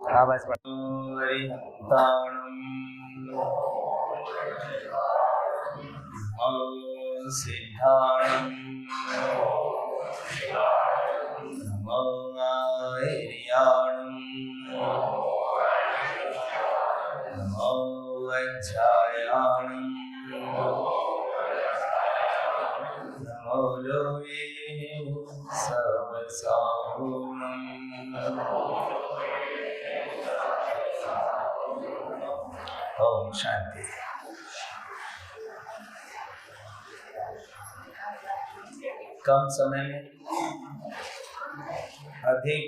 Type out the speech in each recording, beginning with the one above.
आवाज सिद्धाणं नमो आयर्याणं नमो वज्रायाणं नमो लोये सर्वसाहुणं ओम शांति। कम समय में अधिक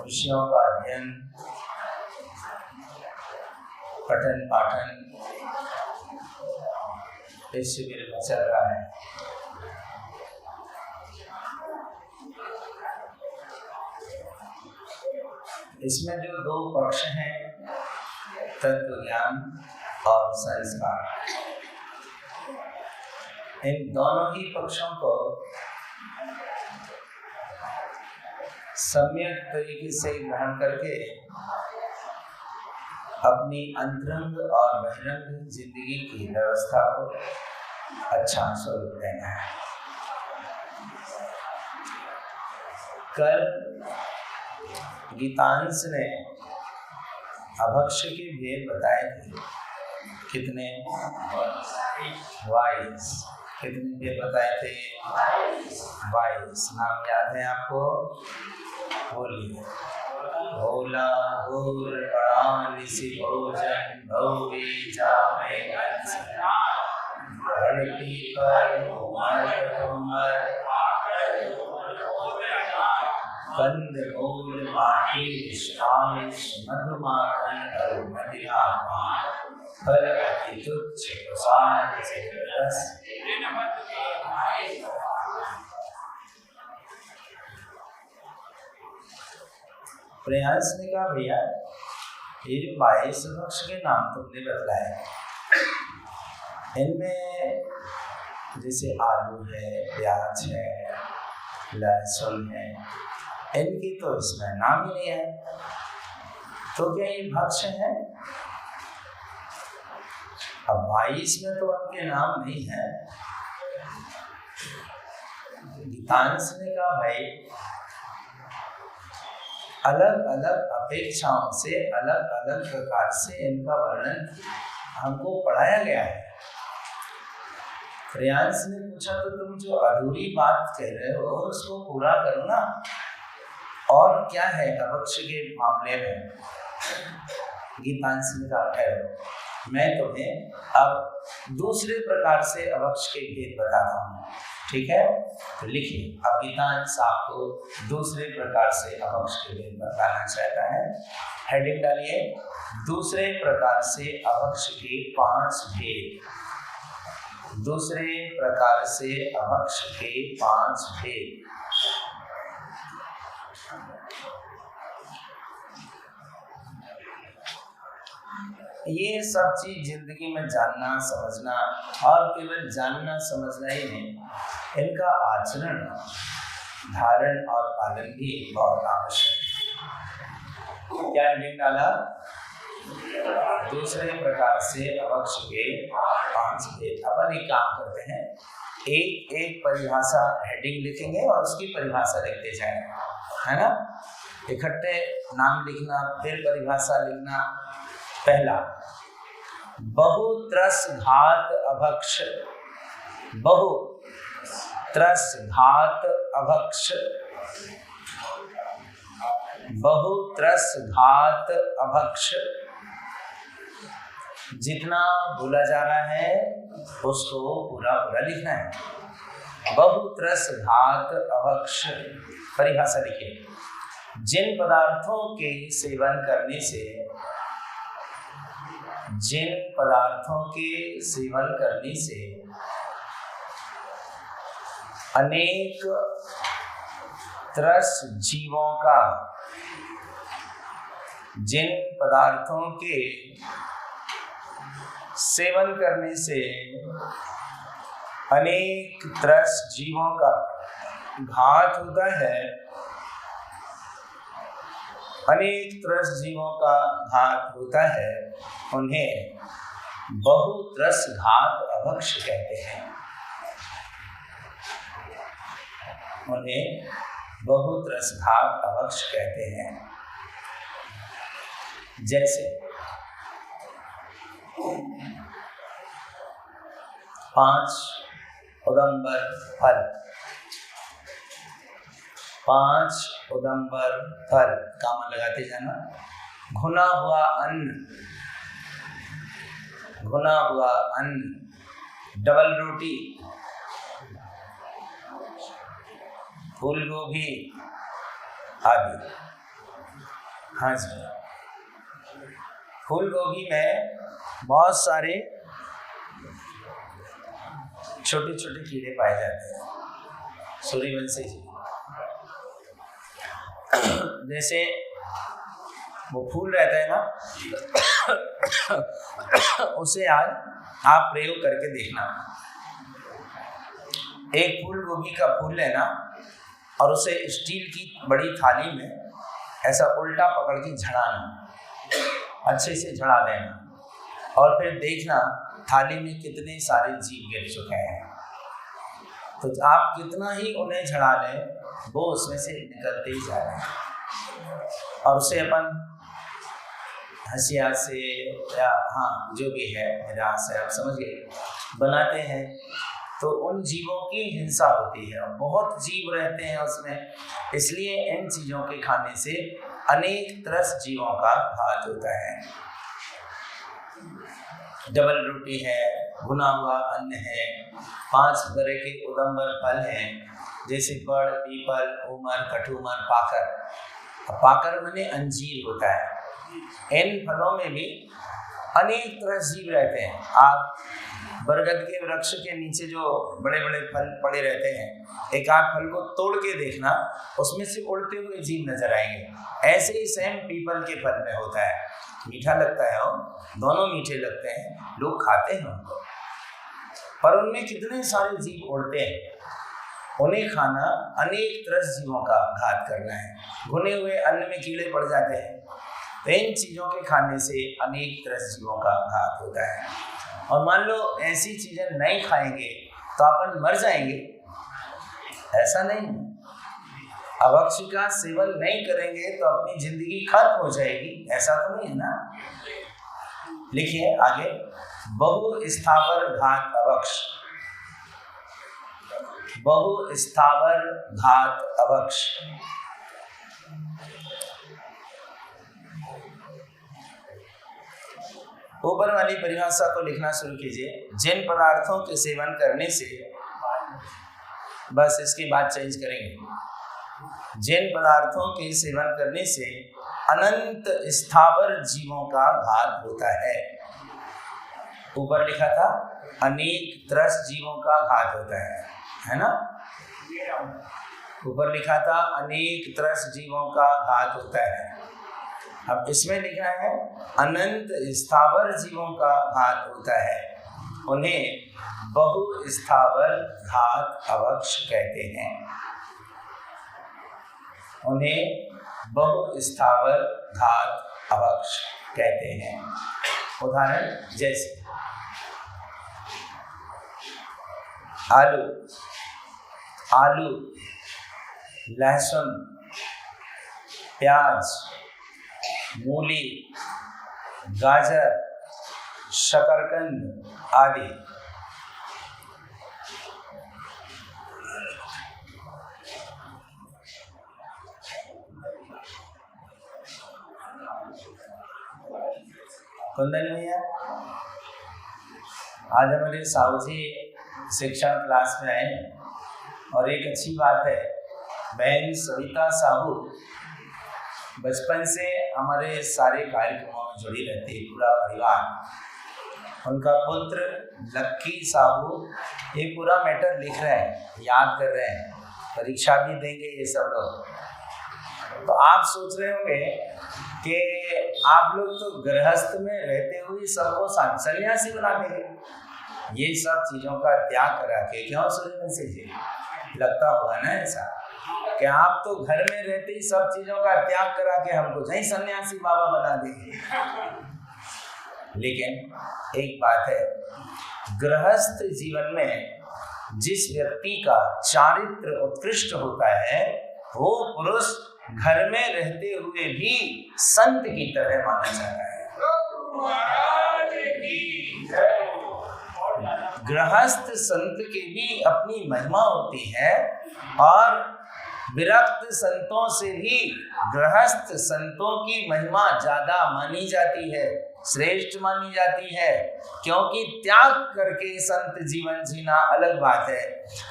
विषयों का अध्ययन, पठन पाठन इस शिविर में चल रहा है। इसमें जो दो पक्ष हैं, तत्व ज्ञान और संस्कार, इन दोनों ही पक्षों को सम्यक तरीके से ग्रहण करके अपनी अंतरंग और बहिरंग जिंदगी की व्यवस्था को अच्छा स्वरूप देना है। कल गीतांश ने अभक्ष के भेद बताए थे। कितने 22 कितने भेद बताए थे? 22 नाम याद है आपको? बोलिए। भोला भूर परानिसी भोजन भोगी जामे धरती पर उमर कंद मूल माटी शामिश मधुमाखन और मदिरा फल अति तुच्छ प्रसाद से रस। प्रयास ने कहा, भैया ये जो 22 वृक्ष के नाम तुमने बतलाए, इनमें जैसे आलू है, प्याज है, लहसुन है, इनकी तो इसमें नाम ही नहीं है, तो क्या ये भक्ष है? अब 22 में तो उनके नाम नहीं है। गीतांश ने कहा, भाई अलग अलग अपेक्षाओं से अलग अलग प्रकार से इनका वर्णन हमको पढ़ाया गया है। प्रियांश ने पूछा, तो तुम जो अधूरी बात कह रहे हो उसको पूरा करो ना, और क्या है अभक्ष के मामले में? गीतांश ने कहा, ठहरो, मैं तुम्हें अब दूसरे प्रकार से अभक्ष के भेद बताता हूँ, ठीक है? तो लिखिए, अब गीतांश आपको दूसरे प्रकार से अभक्ष के भेद बताना चाहता है। हेडिंग डालिए, दूसरे प्रकार से अभक्ष के 5 भेद। दूसरे प्रकार से अभक्ष के 5 भेद। ये सब चीज जिंदगी में जानना समझना, और केवल जानना समझना ही नहीं, इनका आचरण, धारण और पालन भी बहुत आवश्यक है। क्या हेडिंग डाला? दूसरे प्रकार से अभक्ष के 5 भेद। अपन एक काम करते हैं, एक एक परिभाषा हेडिंग लिखेंगे और उसकी परिभाषा लिखते जाएंगे, है ना? इकट्ठे नाम लिखना, फिर परिभाषा लिखना। पहला, बहुत्रसघात अभक्ष। बहुत्रसघात अभक्ष। बहुत्रसघात अभक्ष। जितना बोला जा रहा है उसको पूरा पूरा लिखना है। बहुत्रसघात अभक्ष। परिभाषा लिखिए, जिन पदार्थों के सेवन करने से अनेक त्रस जीवों का, जिन पदार्थों के सेवन करने से अनेक त्रस जीवों का घात होता है, अनेक त्रस जीवों का घात होता है, उन्हें बहुत्रस घात अभक्ष कहते हैं। उन्हें बहुत्रस घात अभक्ष कहते हैं। जैसे 5 उदंबर फल, 5 उदंबर फल का मन लगाते जाना। घुना हुआ अन्न, घुना हुआ अन्न, डबल रोटी, फूल गोभी आदि। हाँ जी, फूल गोभी में बहुत सारे छोटे छोटे कीड़े पाए जाते हैं, सूर्यवंशी जी। जैसे वो फूल रहता है ना, उसे आज आप प्रयोग करके देखना। एक फूल गोभी का फूल लेना और उसे स्टील की बड़ी थाली में ऐसा उल्टा पकड़ के झड़ाना, अच्छे से झड़ा देना, और फिर देखना थाली में कितने सारे जीव गिर चुके हैं। तो आप कितना ही उन्हें झड़ा लें, वो उसमें से निकलते ही जा रहे हैं। और उसे अपन हंसिया से या हाँ जो भी है मजाक से, आप समझ गए, बनाते हैं। तो उन जीवों की हिंसा होती है, बहुत जीव रहते हैं उसमें, इसलिए इन चीज़ों के खाने से अनेक त्रस जीवों का घात होता है। डबल रोटी है, भुना हुआ अन्न है, 5 तरह के उदंबर फल हैं, जैसे बड़, पीपल, उमर, कटुमर, पाकर। पाकर माने अंजीर होता है। इन फलों में भी अनेक तरह जीव रहते हैं। आप बरगद के वृक्ष के नीचे जो बड़े बड़े फल पड़े रहते हैं, एक आध फल को तोड़ के देखना, उसमें से उड़ते हुए जीव नजर आएंगे। ऐसे ही सेम पीपल के फल में होता है, मीठा लगता है, दोनों मीठे लगते हैं, लोग खाते हैं उनको, पर उनमें कितने सारे जीव उड़ते हैं। उन्हें खाना अनेक त्रस जीवों का घात करना है। भुने हुए अन्न में कीड़े पड़ जाते हैं, तो इन चीज़ों के खाने से अनेक त्रस जीवों का घात होता है। और मान लो ऐसी चीज़ें नहीं खाएंगे तो अपन मर जाएंगे, ऐसा नहीं। अभक्ष का सेवन नहीं करेंगे तो अपनी जिंदगी खत्म हो जाएगी, ऐसा तो नहीं है ना। लिखिए आगे, बहु स्थावर घात अभक्ष, बहु स्थावर घात अभक्ष। ऊपर वाली परिभाषा को लिखना शुरू कीजिए। जिन पदार्थों के सेवन करने से, बस इसकी बात चेंज करेंगे, जिन पदार्थों के सेवन करने से अनंत स्थावर जीवों का घात होता है। ऊपर लिखा था अनेक त्रस जीवों का घात होता है ना। ऊपर लिखा था अनेक त्रस जीवों का घात होता है। अब इसमें लिखा है अनंत स्थावर जीवों का घात होता है, उन्हें बहु स्थावर घात अभक्ष कहते हैं। उन्हें बहु स्थावर घात अभक्ष कहते हैं। उदाहरण जैसे आलू, आलू, लहसुन, प्याज, मूली, गाजर, शकरकंद आदि। कुंदन भैया, आज हमारे साहू जी शिक्षण क्लास में आए और एक अच्छी बात है, बहन सविता साहू बचपन से हमारे सारे कार्यक्रमों में जुड़ी रहती है, पूरा परिवार। उनका पुत्र लक्की साहू ये पूरा मैटर लिख रहे हैं, याद कर रहे हैं, परीक्षा भी देंगे ये सब लोग। तो आप सोच रहे होंगे कि आप लोग तो गृहस्थ में रहते हुए सबको सन्यासी बना देंगे, ये सब चीज़ों का त्याग करा के क्यों सूर्यवंशी जी, लगता होगा ना ऐसा। कि आप तो घर में रहते ही सब चीजों का त्याग करा के हमको जय सन्यासी बाबा बना देंगे। लेकिन एक बात है, गृहस्थ जीवन में जिस व्यक्ति का चारित्र उत्कृष्ट होता है वो पुरुष घर में रहते हुए भी संत की तरह माना जाता है। गृहस्थ संत की भी अपनी महिमा होती है और विरक्त संतों से भी गृहस्थ संतों की महिमा ज्यादा मानी जाती है, श्रेष्ठ मानी जाती है, क्योंकि त्याग करके संत जीवन जीना अलग बात है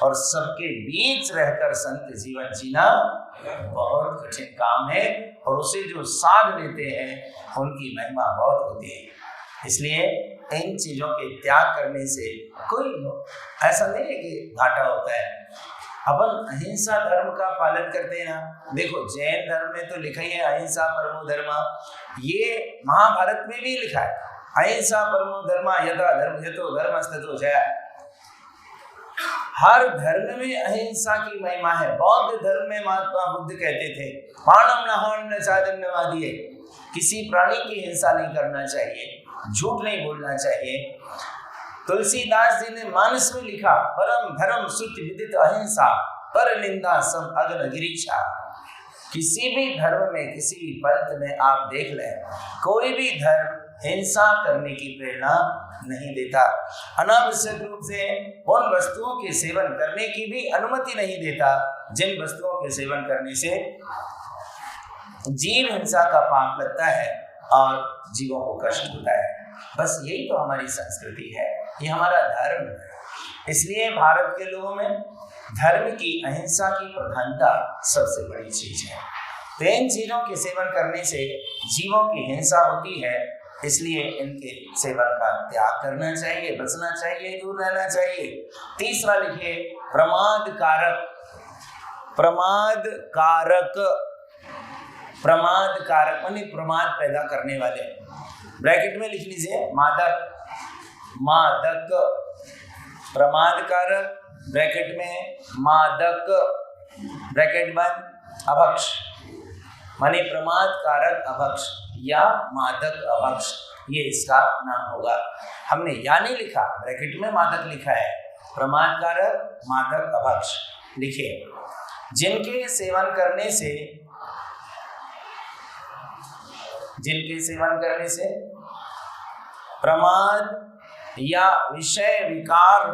और सबके बीच रहकर संत जीवन जीना बहुत कठिन काम है और उसे जो साध लेते हैं उनकी महिमा बहुत होती है। इसलिए इन चीजों के त्याग करने से कोई ऐसा नहीं है कि घाटा होता है। अपन अहिंसा धर्म का पालन करते हैं ना। देखो जैन धर्म में तो लिखा ही है अहिंसा परमो धर्म, ये महाभारत में भी लिखा है अहिंसा परमो धर्म यथा धर्म यथो धर्मस्ततो जया। हर धर्म में अहिंसा की महिमा है। बौद्ध धर्म में महात्मा बुद्ध कहते थे पाणम नहन न चादन्यवादी, किसी प्राणी की हिंसा नहीं करना चाहिए, झूठ नहीं बोलना चाहिए। तुलसीदास जी ने मानस में लिखा परम धर्म श्रुति विदित अहिंसा पर निंदा सम अग्न गिरीशा। किसी भी धर्म में किसी भी पंथ में आप देख लें, कोई भी धर्म हिंसा करने की प्रेरणा नहीं देता, अनावश्यक रूप से उन वस्तुओं के सेवन करने की भी अनुमति नहीं देता जिन वस्तुओं के सेवन करने से जीव हिंसा का पाप लगता है और जीवों को कष्ट होता है। बस यही तो हमारी संस्कृति है, ये हमारा धर्म है। इसलिए भारत के लोगों में धर्म की अहिंसा की प्रधानता सबसे बड़ी चीज है। तो इन चीजों के सेवन करने से जीवों की हिंसा होती है, इसलिए इनके सेवन का त्याग करना चाहिए, बचना चाहिए, दूर रहना चाहिए। तीसरा लिखिए प्रमाद कारक। प्रमाद कारक, प्रमाद कारक माने प्रमाद पैदा करने वाले। ब्रैकेट में लिख लीजिए मादक, मादक, प्रमाद कारक ब्रैकेट में मादक, ब्रैकेट बंद, अभक्ष माने प्रमाद कारक अभक्ष या मादक अभक्ष, ये इसका नाम होगा। हमने या नहीं लिखा, ब्रैकेट में मादक लिखा है, प्रमाद कारक मादक अभक्ष लिखिए। जिनके सेवन करने से, जिनके सेवन करने से प्रमाद या विषय विकार,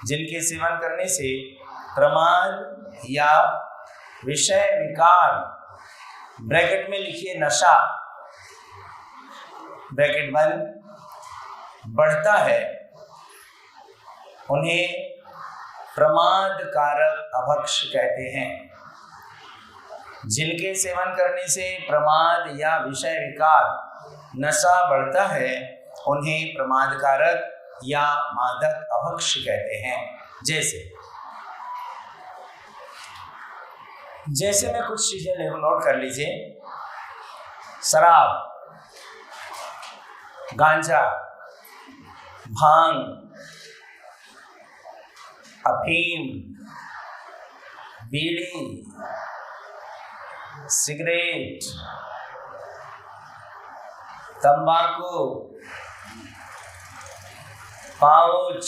जिनके सेवन करने से प्रमाद या विषय विकार, ब्रैकेट में लिखिए नशा, ब्रैकेट बंद, बढ़ता है, उन्हें प्रमाद कारक अभक्ष कहते हैं। जिनके सेवन करने से प्रमाद या विषय विकार नशा बढ़ता है उन्हें प्रमाद कारक या मादक अभक्ष कहते हैं। जैसे में कुछ चीजें नोट कर लीजिए। शराब, गांजा, भांग, अफीम, बीड़ी, सिगरेट, तंबाकू, पाउच,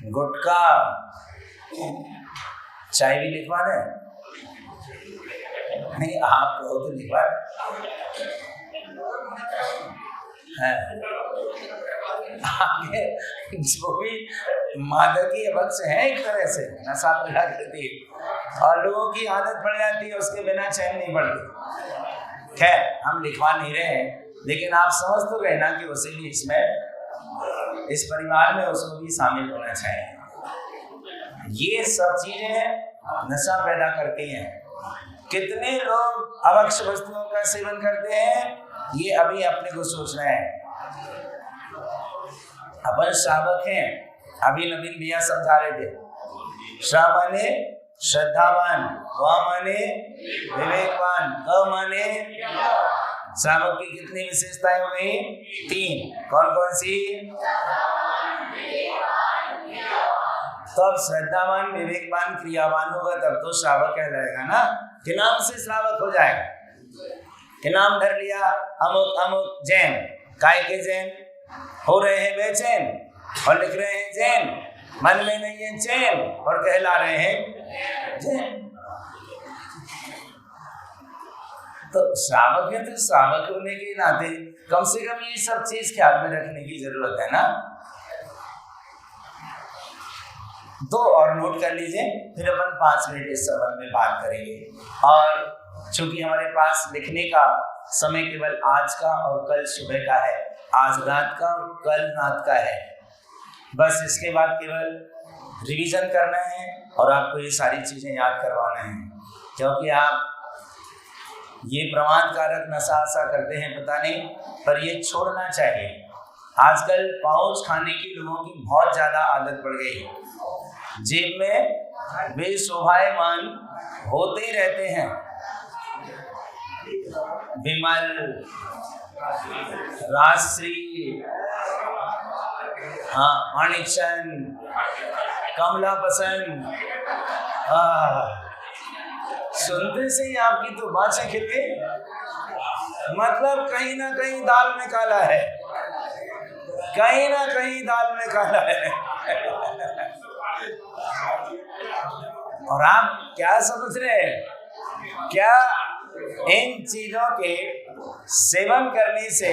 गुटखा, चाय भी लिखवा दें? नहीं, आप कहो तो लिखवा है। आगे जो भी मादकी अभक्ष है एक तरह से नशा पैदा करती है और लोगों की आदत पड़ जाती है, उसके बिना चैन नहीं पड़ती। खैर हम लिखवा नहीं रहे हैं, लेकिन आप समझ तो गए ना कि उसे भी इसमें, इस परिवार में उसको भी शामिल होना चाहिए। ये सब चीजें नशा पैदा करती हैं। कितने लोग अभक्ष वस्तुओं का सेवन करते हैं ये अभी अपने को सोचना है। अपन श्रावक हैं, अभी नवीन भैया समझा रहे थे। श्रा माने श्रद्धावान, वा माने विवेकवान, क माने श्रावक की कितनी विशेषताएं हो गई? 3। कौन कौन सी? तो अब श्रद्धावान, विवेकवान, क्रियावान होगा तब तो श्रावक कहलाएगा ना, कि नाम से श्रावक हो जाएगा। कि नाम धर लिया अमुक अमुक जैन, काय के जैन, हो रहे हैं बेचैन और लिख रहे हैं जैन, मन में नहीं है चैन और कहला रहे हैं जैन। तो श्रावक है तो श्रावक होने के नाते कम से कम ये सब चीज ख्याल में रखने की जरूरत है ना। दो और नोट कर लीजिए, फिर अपन 5 मिनट इस संबंध में बात करेंगे। और चूंकि हमारे पास लिखने का समय केवल आज का और कल सुबह का है, आज रात का और कल रात का है, बस इसके बाद केवल रिवीजन करना है और आपको ये सारी चीजें याद करवाना है। क्योंकि आप ये प्रमाद कारक नशा आशा करते हैं पता नहीं, पर ये छोड़ना चाहिए। आजकल पाउच खाने की लोगों की बहुत ज्यादा आदत पड़ गई है, जेब में वे शोभायमान होते ही रहते हैं, विमल, राजश्री, हाँ, माणिकचंद, कमला पसंद, सुनते से ही आपकी तो बातें खिल गई। मतलब कहीं ना कहीं दाल में काला है, कहीं ना कहीं दाल में काला है। और आप क्या समझ रहे हैं, क्या इन चीजों के सेवन करने से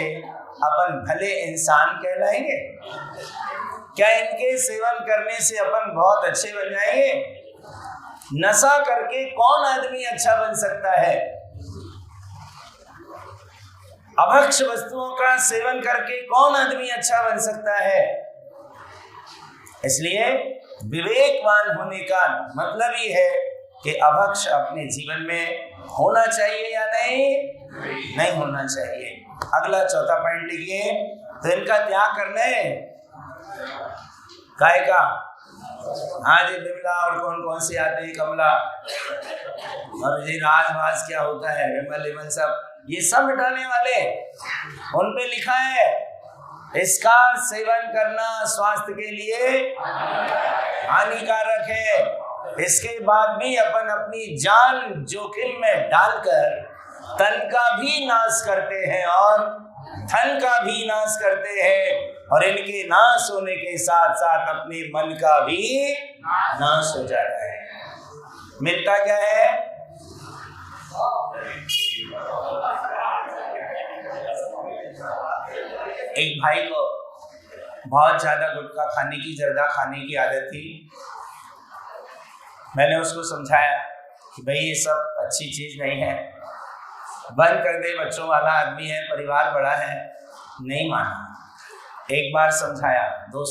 अपन भले इंसान कहलाएंगे? क्या इनके सेवन करने से अपन बहुत अच्छे बन जाएंगे? नशा करके कौन आदमी अच्छा बन सकता है? अभक्ष वस्तुओं का सेवन करके कौन आदमी अच्छा बन सकता है? इसलिए विवेकवान होने का मतलब ही है कि अभक्ष अपने जीवन में होना चाहिए या नहीं होना चाहिए। अगला चौथा पॉइंट लिखिए, तो इनका त्याग करना है। काय का? हाँ जी, विमला और कौन कौन से आते हैं, कमला और ये राजवास क्या होता है, विमल विमल सब, ये सब मिटाने वाले, उन पे लिखा है इसका सेवन करना स्वास्थ्य के लिए हानिकारक है। इसके बाद भी अपन अपनी जान जोखिम में डालकर तन का भी नाश करते हैं और धन का भी नाश करते हैं, और इनके नाश होने के साथ साथ अपने मन का भी नाश हो जाता है। मिलता क्या है? एक भाई को बहुत ज्यादा गुटखा खाने की, जर्दा खाने की आदत थी। मैंने उसको समझाया कि भाई ये सब अच्छी चीज नहीं है, बंद कर दे, बच्चों वाला आदमी है, परिवार बड़ा है। नहीं माना। एक बार समझाया, 2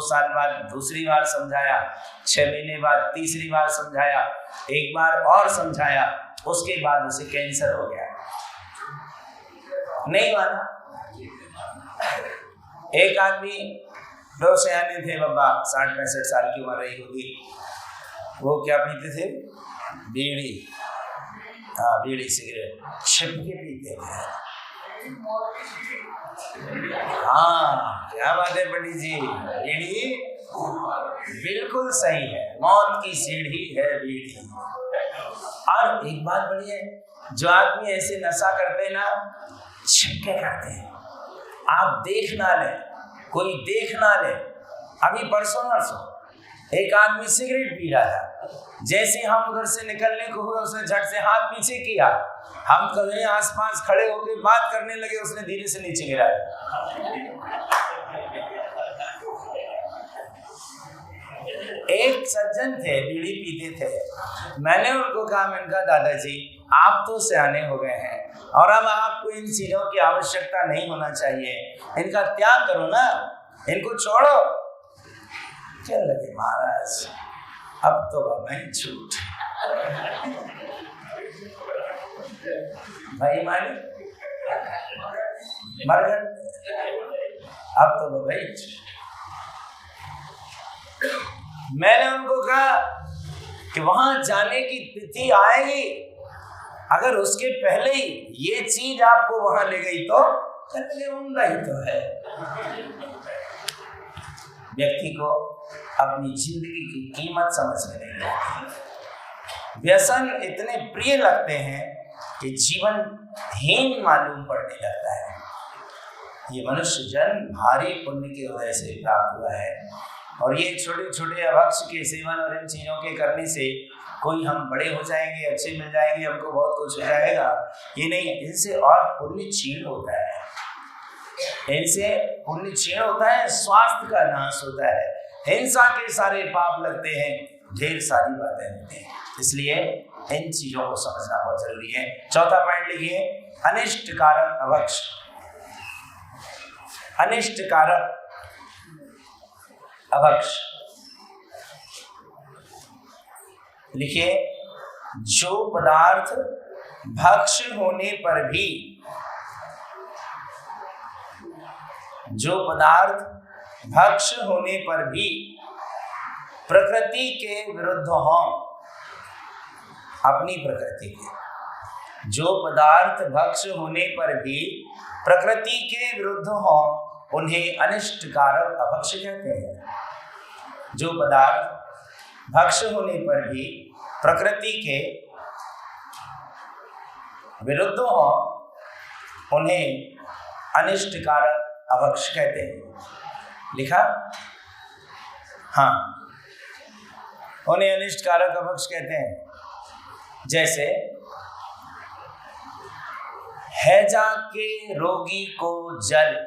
साल बाद दूसरी बार समझाया, 6 महीने बाद तीसरी बार समझाया, एक बार और समझाया, उसके बाद उसे कैंसर हो गया। नहीं माना। एक आदमी, 2 सयाने थे बाबा, 60-65 साल की उम्र रही होगी, वो क्या पीते थे? बीड़ी। हाँ, बीड़ी सिगरेट छिप के पीते थे। हाँ, क्या बात है पंडित जी, बीड़ी बिल्कुल सही है, मौत की सीढ़ी है बीड़ी। और एक बात बड़ी है, जो आदमी ऐसे नशा करते हैं ना, छिपके करते हैं, आप देख ना ले, कोई देख ना ले। अभी परसों नरसों एक आदमी सिगरेट पी रहा था, जैसे हम उधर से निकलने को हुआ उसने झट से हाथ पीछे किया, हम कहीं आसपास खड़े होकर बात करने लगे, उसने धीरे से नीचे गिरा। एक सज्जन थे, बीड़ी पीते थे। मैंने उनको कहा, मैंने कहा दादाजी आप तो सयाने हो गए हैं और अब आपको इन चीजों की आवश्यकता नहीं होना चाहिए, इनका त्याग करो ना, इनको छोड़ो। क्या लगे महाराज, अब तो बाबा ही छूट भाई मानी मरगन, अब तो बाबा ही छूट। मैंने उनको कहा कि वहां जाने की तिथि आएगी, अगर उसके पहले ही ये चीज आपको वहां ले गई तो कतले उम्दा ही तो है। व्यक्ति को अपनी जिंदगी की कीमत समझने नहीं आती। व्यसन इतने प्रिय लगते हैं कि जीवन हीन मालूम पड़ने लगता है। ये मनुष्य जन्म भारी पुण्य के उदय से प्राप्त हुआ है, और ये छोटे छोटे अभक्ष के सेवन और इन चीजों के करने से कोई हम बड़े हो जाएंगे, अच्छे मिल जाएंगे, हमको बहुत कुछ हो जाएगा, ये नहीं। इनसे और पुण्य क्षीण होता है, इनसे पुण्य क्षीण होता है, स्वास्थ्य का नाश होता है, हिंसा के सारे पाप लगते हैं, ढेर सारी बातें होती हैं। इसलिए इन चीजों को समझना बहुत जरूरी है। चौथा पॉइंट लिखिए, अनिष्ट कारक अभक्ष। अनिष्ट कारक अभक्ष लिखिए, जो पदार्थ भक्ष होने पर भी, जो पदार्थ भक्ष होने पर भी प्रकृति के विरुद्ध हों, अपनी प्रकृति के, जो पदार्थ भक्ष होने पर भी प्रकृति के विरुद्ध हों, उन्हें अनिष्ट कारक अभक्ष कहते हैं। जो पदार्थ भक्ष होने पर भी प्रकृति के विरुद्ध हो, उन्हें अनिष्ट कारक अभक्ष कहते हैं। लिखा? हाँ, उन्हें अनिष्ट कारक अभक्ष कहते हैं। जैसे हैजा के रोगी को जल,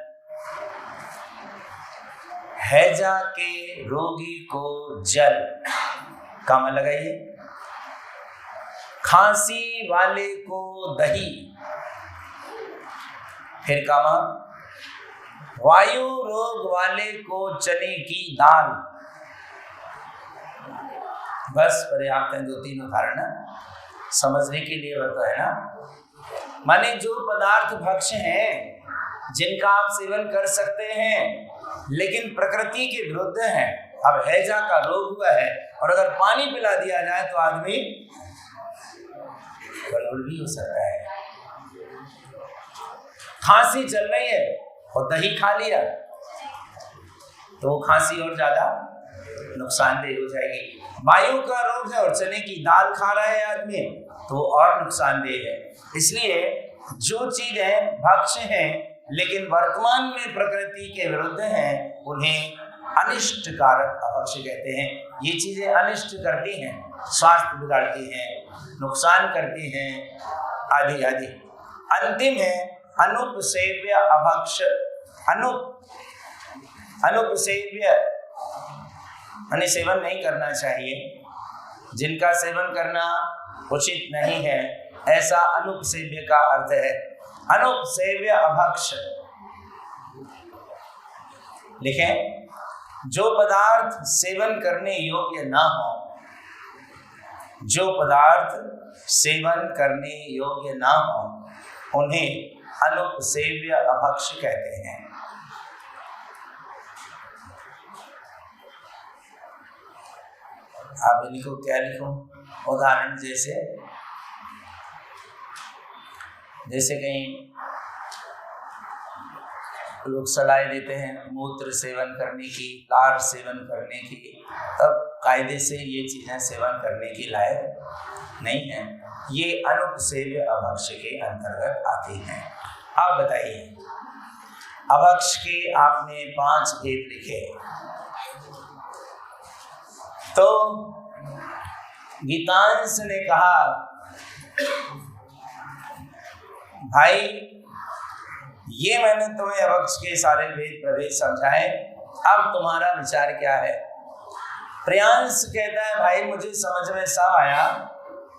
हैजा के रोगी को जल, कामा लगाइए। खांसी वाले को दही, फिर कामा, वायु रोग वाले को चने की दाल। बस पर्याप्त है, 2-3 उदाहरण समझने के लिए बता है ना। माने जो पदार्थ भक्ष हैं, जिनका आप सेवन कर सकते हैं, लेकिन प्रकृति के विरुद्ध हैं। अब हैजा का रोग हुआ है और अगर पानी पिला दिया जाए तो आदमी गड़बड़ भी हो सकता है। खांसी चल रही है और दही खा लिया तो खांसी और ज्यादा नुकसानदेह हो जाएगी। वायु का रोग है और चने की दाल खा रहा है आदमी तो और नुकसानदेह है। इसलिए जो चीजें भक्ष हैं लेकिन वर्तमान में प्रकृति के विरुद्ध हैं, उन्हें अनिष्ट कारक अभक्ष कहते हैं। ये चीजें अनिष्ट करती हैं, स्वास्थ्य बिगाड़ती हैं, नुकसान करती हैं, आदि आदि। अंतिम है अनुपसेव्य अभक्ष। अनुपसेव्य यानी सेवन नहीं करना चाहिए, जिनका सेवन करना उचित नहीं है, ऐसा अनुपसेव्य का अर्थ है। अनुपसेव्य अभक्ष लिखें, जो पदार्थ सेवन करने योग्य ना हो, जो पदार्थ सेवन करने योग्य ना हो, उन्हें अनुपसेव्य अभक्ष कहते हैं। आप लिखो, क्या लिखो? उदाहरण जैसे कहीं लोग सलाह देते हैं मूत्र सेवन करने की, लार सेवन करने की, तब कायदे से ये चीजें सेवन करने की लायक नहीं है। ये अनुपसेव्य अभक्ष के अंतर्गत आती हैं। आप बताइए, अभक्ष के आपने 5 भेद लिखे, तो गीतांश ने कहा भाई ये मैंने तुम्हें अभक्ष के सारे भेद प्रभेद समझाए, अब तुम्हारा विचार क्या है? प्रियांश कहता है भाई मुझे समझ में सब आया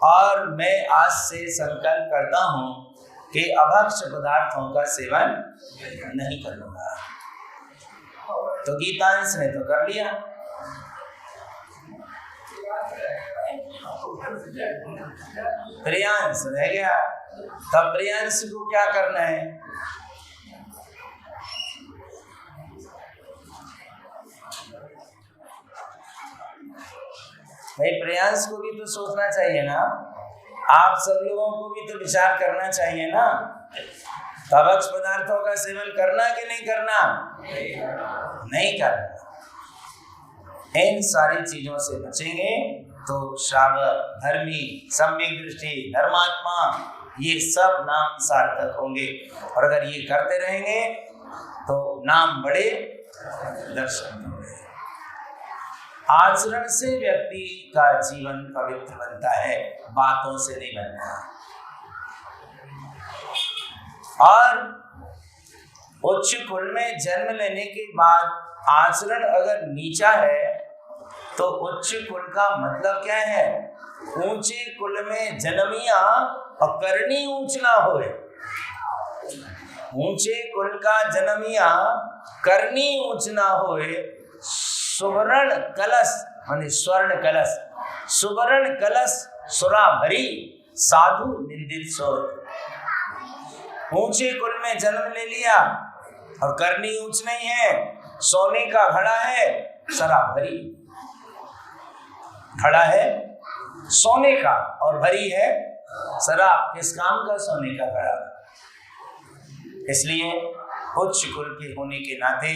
और मैं आज से संकल्प करता हूं कि अभक्ष पदार्थों का सेवन नहीं करूंगा। तो गीतांश ने तो कर लिया, प्रियांश रह गया। तब प्रियांश को क्या करना है? भाई प्रियांश को भी तो सोचना चाहिए ना, आप सब लोगों को भी तो विचार करना चाहिए ना। अभक्ष पदार्थों का सेवन करना कि नहीं करना? नहीं करना। इन सारी चीजों से बचेंगे तो श्रावक, धर्मी, सम्यक दृष्टि, धर्मात्मा, ये सब नाम सार्थक होंगे। और अगर ये करते रहेंगे तो नाम बड़े, दर्शन बड़े। आचरण से व्यक्ति का जीवन पवित्र बनता है, बातों से नहीं बनता। और उच्च कुल में जन्म लेने के बाद आचरण अगर नीचा है तो उच्च कुल का मतलब क्या है? ऊंचे कुल में जन्मिया और करनी ऊंच ना होए। ऊंचे कुल का जन्मिया करनी ऊंच ना होए। सुवर्ण कलश माने स्वर्ण कलश, सुवर्ण कलश सुरा भरी, साधु निंदित सोए। ऊंचे कुल में जन्म ले लिया और करनी ऊंच नहीं है, सोने का घड़ा है, सरा भरी। घड़ा है सोने का और भरी है शराब। किस काम का? सोने का घड़ा। इसलिए उच्च कुल के होने के नाते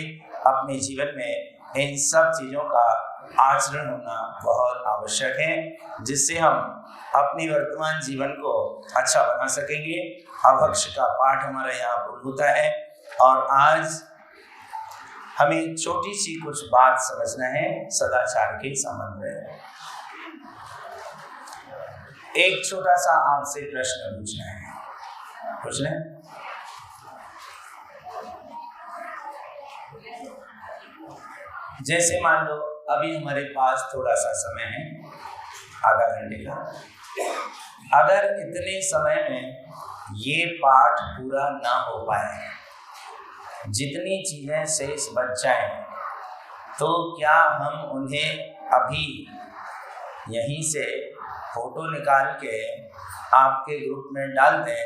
अपने जीवन में इन सब चीजों का आचरण होना बहुत आवश्यक है, जिससे हम अपनी वर्तमान जीवन को अच्छा बना सकेंगे। अभक्ष का पाठ हमारा यहाँ पर होता है और आज हमें छोटी सी कुछ बात समझना है सदाचार के संबंध में। एक छोटा सा आपसे प्रश्न पूछना है, पूछ लें। जैसे मान लो अभी हमारे पास थोड़ा सा समय है, आधा घंटे का। अगर इतने समय में ये पाठ पूरा ना हो पाए, जितनी चीजें शेष बच जाएं, तो क्या हम उन्हें अभी यहीं से फोटो निकाल के आपके ग्रुप में डाल दें,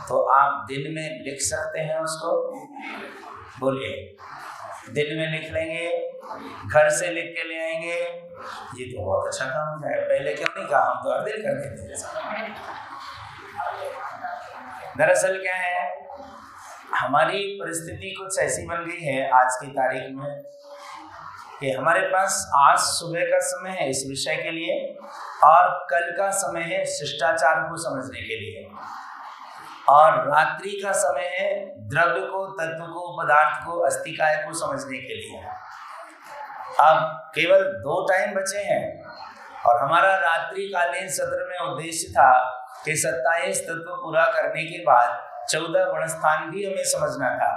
तो आप दिन में लिख सकते हैं उसको? बोलिए, दिन में लिख लेंगे, घर से लिख के ले आएंगे, ये तो बहुत अच्छा काम हो जाएगा। पहले क्यों नहीं कहा? हम तो हर दिन कर देते हैं। दरअसल क्या है, हमारी परिस्थिति कुछ ऐसी बन गई है आज की तारीख में कि हमारे पास आज सुबह का समय है इस विषय के लिए और कल का समय है शिष्टाचार को समझने के लिए, और रात्रि का समय है द्रव्य को, तत्व को, पदार्थ को, अस्तिकाय को समझने के लिए। अब केवल 2 टाइम बचे हैं और हमारा रात्रिकालीन सत्र में उद्देश्य था कि 27 तत्व पूरा करने के बाद 14 गुणस्थान भी हमें समझना था,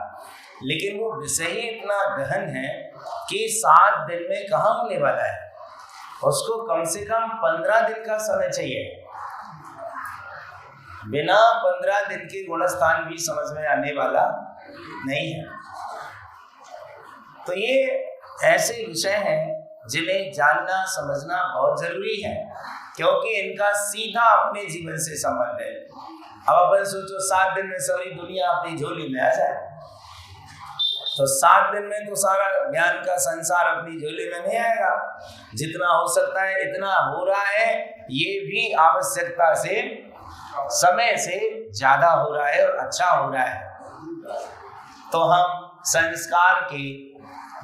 लेकिन वो विषय ही इतना गहन है कि 7 दिन में कहाँ होने वाला है। उसको कम से कम 15 दिन का समय चाहिए। बिना 15 दिन के गुणस्थान भी समझ में आने वाला नहीं है। तो ये ऐसे विषय हैं जिन्हें जानना समझना बहुत जरूरी है, क्योंकि इनका सीधा अपने जीवन से संबंध है। अब अपन सोचो 7 दिन में सारी दुनिया अपनी झोली में आ जाए, तो 7 दिन में तो सारा ज्ञान का संसार अपनी झोली में नहीं आएगा। जितना हो सकता है इतना हो रहा है, ये भी आवश्यकता से, समय से ज्यादा हो रहा है और अच्छा हो रहा है। तो हम संस्कार की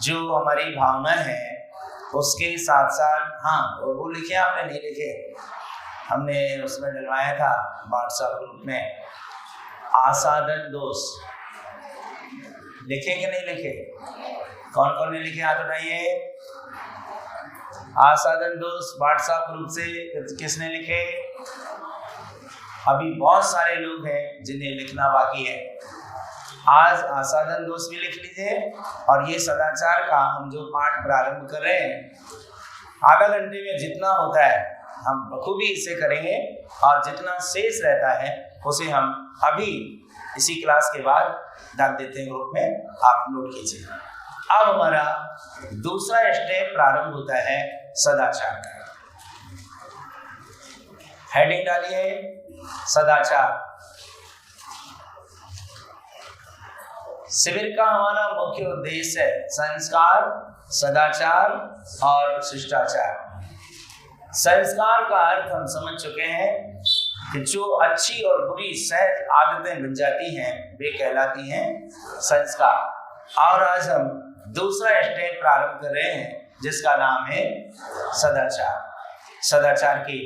जो हमारी भावना है उसके साथ साथ, हाँ वो लिखे आपने? नहीं लिखे, हमने उसमें डलवाया था व्हाट्सएप ग्रुप में, आसादन दोष लिखे कि नहीं लिखे? कौन कौन ने लिखे हाथ उठाइए। आसादन दोष व्हाट्सएप ग्रुप से किसने लिखे? अभी बहुत सारे लोग हैं जिन्हें लिखना बाकी है। आज आसादन दोष भी लिख लीजिए, और ये सदाचार का हम जो पाठ प्रारंभ कर रहे हैं, आधा घंटे में जितना होता है हम बखूबी इसे करेंगे, और जितना शेष रहता है उसे हम अभी इसी क्लास के बाद डाल देते हैं ग्रुप में, आप नोट कीजिए। अब हमारा दूसरा स्टेप प्रारंभ होता है सदाचार का। हेडिंग डालिए, सदाचार। शिविर का हमारा मुख्य उद्देश्य है संस्कार, सदाचार और शिष्टाचार। संस्कार का अर्थ हम समझ चुके हैं कि जो अच्छी और बुरी सहज आदतें बन जाती हैं वे कहलाती हैं संस्कार। और आज हम दूसरा स्टेप प्रारंभ कर रहे हैं जिसका नाम है सदाचार। सदाचार की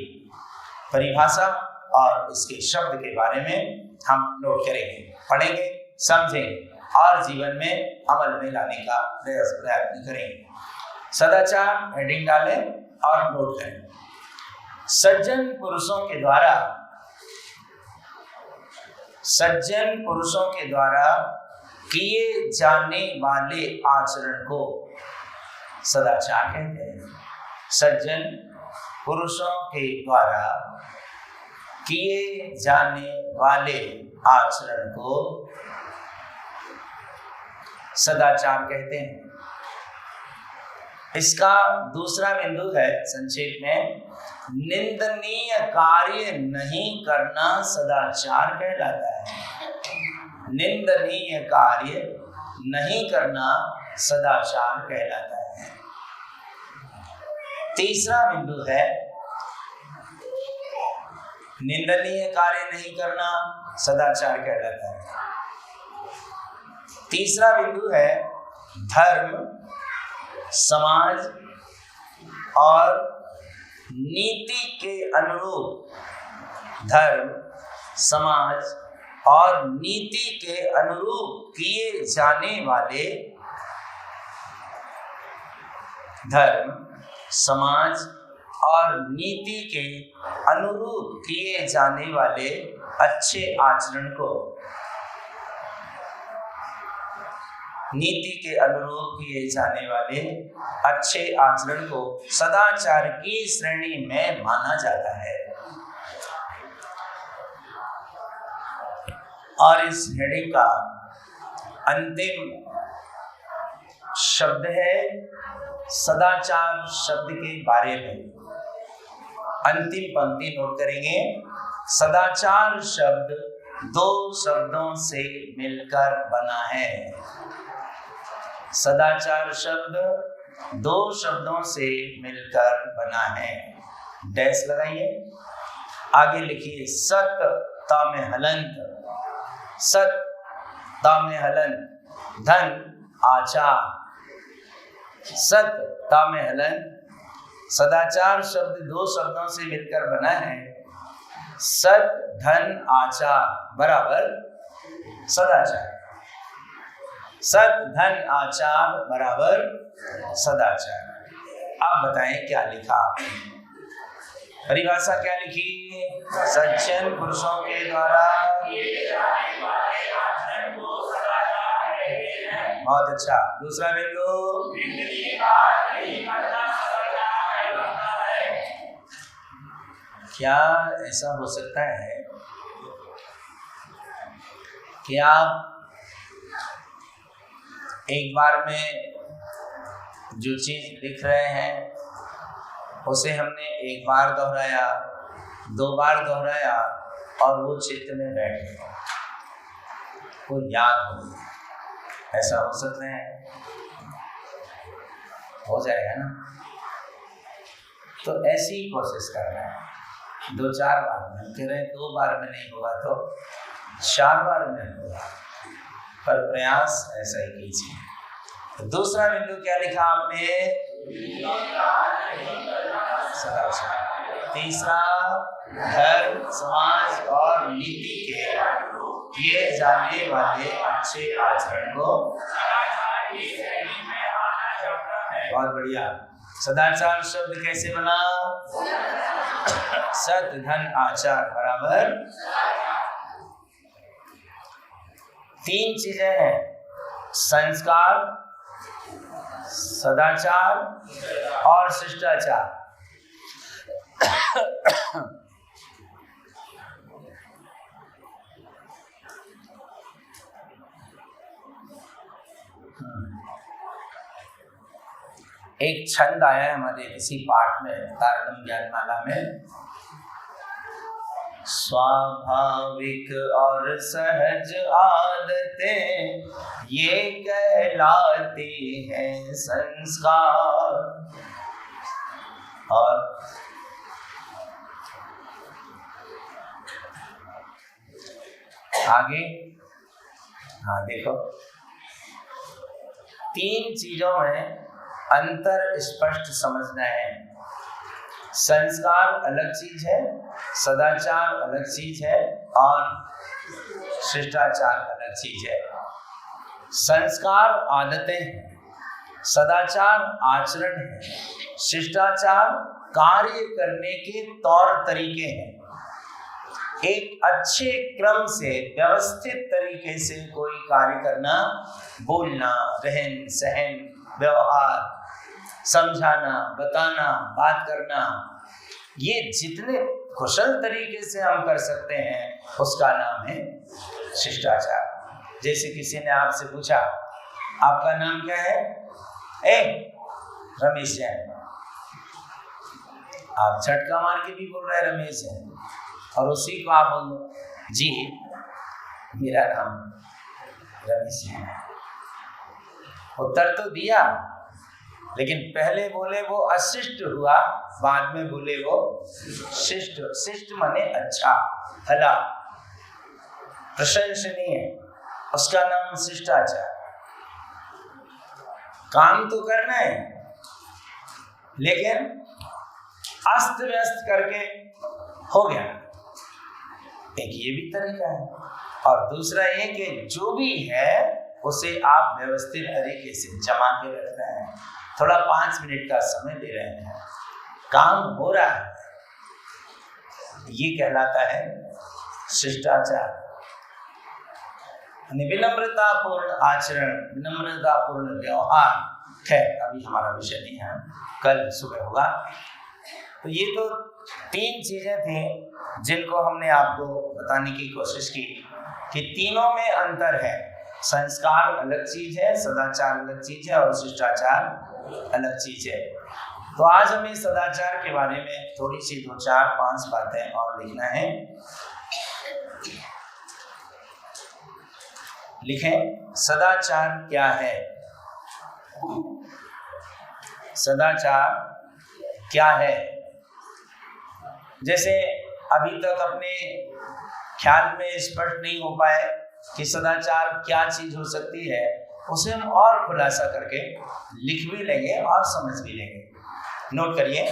परिभाषा और इसके शब्द के बारे में हम नोट करेंगे, पढ़ेंगे, समझेंगे और जीवन में अमल में लाने का प्रयत्न करेंगे। सदाचार हेडिंग डालें और नोट करें। सज्जन पुरुषों के द्वारा किए जाने वाले आचरण को सदाचार कहते हैं। सज्जन पुरुषों के द्वारा किए जाने वाले आचरण को सदाचार कहते हैं। इसका दूसरा बिंदु है संक्षेप में, निंदनीय कार्य नहीं करना सदाचार कहलाता है। निंदनीय कार्य नहीं करना सदाचार कहलाता है। तीसरा बिंदु है, निंदनीय कार्य नहीं करना सदाचार कहलाता है। तीसरा बिंदु है, धर्म, समाज और नीति के अनुरूप, धर्म, समाज और नीति के अनुरूप किए जाने वाले, धर्म, समाज और नीति के अनुरूप किए जाने वाले अच्छे आचरण को, नीति के अनुरूप किए जाने वाले अच्छे आचरण को सदाचार की श्रेणी में माना जाता है। और इस हेडिंग का अंतिम शब्द है सदाचार शब्द के बारे में। अंतिम पंक्ति नोट करेंगे, सदाचार शब्द दो शब्दों से मिलकर बना है। सदाचार शब्द दो शब्दों से मिलकर बना है। डैश लगाइए, आगे लिखिए, सत तामे हलंत, सत तामे हलंत, धन आचार, सत तामे हलंत। सदाचार शब्द दो शब्दों से मिलकर बना है। सत धन आचार बराबर सदाचार। सत धन आचार बराबर सदाचार। आप बताएं क्या लिखा आपने? परिभाषा क्या लिखी? सज्जन पुरुषों के द्वारा। बहुत अच्छा। दूसरा बिंदु, क्या ऐसा हो सकता है कि आप एक बार में जो चीज लिख रहे हैं उसे हमने एक बार दोहराया, दो बार दोहराया और वो चित्त में बैठ गया, वो याद हो गया। ऐसा हो सकता है? हो जाएगा ना? तो ऐसी ही कोशिश करना है। दो चार बार में, हम कह रहे हैं दो बार में नहीं होगा तो चार बार में होगा, पर प्रयास ऐसा ही कीजिए। दूसरा बिंदु क्या लिखा आपने? सदाचार। तीसरा, धर्म, समाज और नीति के किए जाने वाले अच्छे आचरण को। बहुत बढ़िया। सदाचार शब्द कैसे बना? सत धन आचार बराबर। तीन चीजें हैं, संस्कार, सदाचार और शिष्टाचार। एक छंद आया है हमारे किसी पाठ में, तारणम ज्ञानमाला में, स्वाभाविक और सहज आदतें ये कहलाती हैं संस्कार। और आगे, हाँ देखो, तीन चीजों में अंतर स्पष्ट समझना है। संस्कार अलग चीज है, सदाचार अलग चीज है और शिष्टाचार अलग चीज है। संस्कार आदतें हैं, सदाचार आचरण है, शिष्टाचार कार्य करने के तौर तरीके हैं। एक अच्छे क्रम से व्यवस्थित तरीके से कोई कार्य करना, बोलना, रहन सहन, व्यवहार, समझाना, बताना, बात करना, ये जितने कुशल तरीके से हम कर सकते हैं उसका नाम है शिष्टाचार। जैसे किसी ने आपसे पूछा आपका नाम क्या है? रमेश जैन। आप झटका मार के भी बोल रहे हैं रमेश जैन, और उसी को आप बोलो जी मेरा नाम रमेश जैन है। उत्तर तो दिया, लेकिन पहले बोले वो अशिष्ट हुआ, बाद में बोले वो शिष्ट। शिष्ट माने अच्छा, भला, प्रशंसनीय, उसका नाम शिष्टाचार। काम तो करना है, लेकिन अस्त व्यस्त करके हो गया, एक ये भी तरीका है। और दूसरा ये कि जो भी है उसे आप व्यवस्थित तरीके से जमा के रख रहे हैं, थोड़ा 5 मिनट का समय दे रहे हैं, काम हो रहा है, ये कहलाता है शिष्टाचार। विनम्रता पूर्ण आचरण, विनम्रता पूर्ण व्यवहार। खैर अभी हमारा विषय नहीं है, कल सुबह होगा। तो ये तो 3 चीजें थी जिनको हमने आपको बताने की कोशिश की कि तीनों में अंतर है। संस्कार अलग चीज है, सदाचार अलग चीज है और शिष्टाचार अलग चीज है। तो आज हमें सदाचार के बारे में थोड़ी सी 2, 4, 5 बातें और लिखना है। लिखें, सदाचार क्या है? सदाचार क्या है? जैसे अभी तक अपने ख्याल में स्पष्ट नहीं हो पाए कि सदाचार क्या चीज हो सकती है, उसे हम और खुलासा करके लिख भी लेंगे और समझ भी लेंगे। नोट करिए,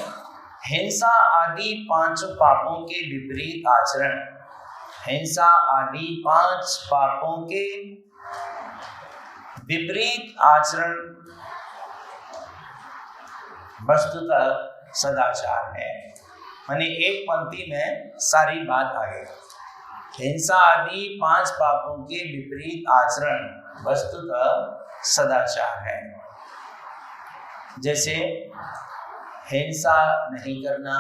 हिंसा आदि 5 पापों के विपरीत आचरण। हिंसा आदि 5 पापों के विपरीत आचरण वस्तुतः सदाचार है। माने एक पंक्ति में सारी बात आ गई। हिंसा आदि 5 पापों के विपरीत आचरण वस्तुतः सदाचार है। जैसे हिंसा नहीं करना,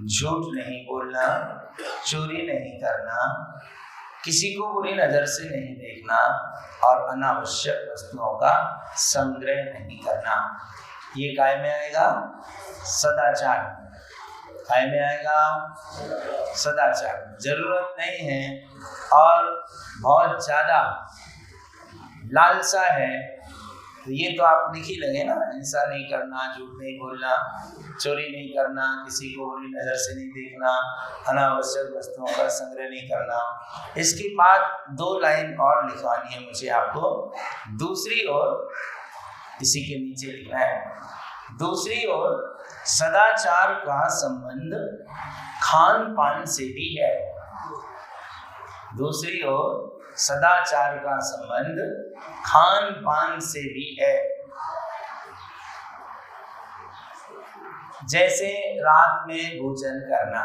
झूठ नहीं बोलना, चोरी नहीं करना, किसी को बुरी नजर से नहीं देखना और अनावश्यक वस्तुओं का संग्रह नहीं करना। ये काय में आएगा? सदाचार। काय में आएगा? सदाचार। जरूरत नहीं है और बहुत ज्यादा लालसा है तो ये तो आप लिख ही लगे ना, हिंसा नहीं करना, झूठ नहीं बोलना, चोरी नहीं करना, किसी को बुरी नजर से नहीं देखना, अनावश्यक वस्तुओं का संग्रह नहीं करना। इसके बाद 2 लाइन और लिखवानी है मुझे आपको। दूसरी ओर, इसी के नीचे लिखना है, दूसरी ओर सदाचार का संबंध खान पान से भी है। दूसरी ओर सदाचार का संबंध खान पान से भी है। जैसे रात में भोजन करना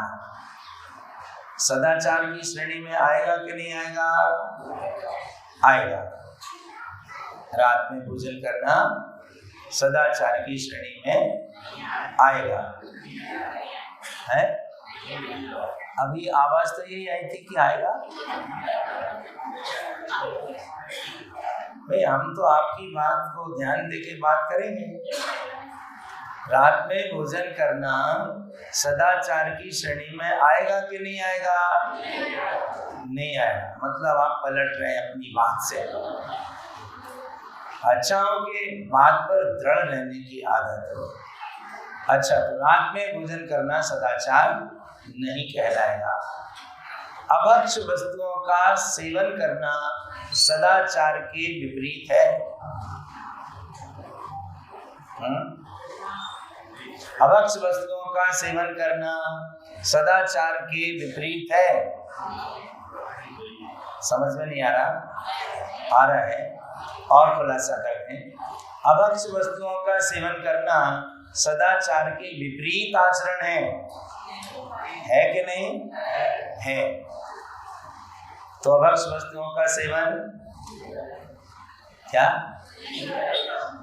सदाचार की श्रेणी में आएगा कि नहीं आएगा? आएगा। रात में भोजन करना सदाचार की श्रेणी में आएगा। है? अभी आवाज तो यही आई थी कि आएगा। भाई हम तो आपकी बात को ध्यान देके बात करेंगे। रात में भोजन करना सदाचार की श्रेणी में आएगा कि नहीं आएगा? नहीं आएगा। मतलब आप पलट रहे हैं अपनी बात से। अच्छाओं के बात पर दृढ़ रहने की आदत हो। अच्छा, तो रात में भोजन करना सदाचार नहीं कहलाएगा। अभक्ष वस्तुओं का सेवन करना सदाचार के विपरीत है। अभक्ष वस्तुओं का सेवन करना सदाचार के विपरीत है। समझ में नहीं आ रहा? आ रहा है और खुलासा करते हैं। अभक्ष वस्तुओं का सेवन करना सदाचार के विपरीत आचरण है कि नहीं है? तो अभक्ष वस्तुओं का सेवन क्या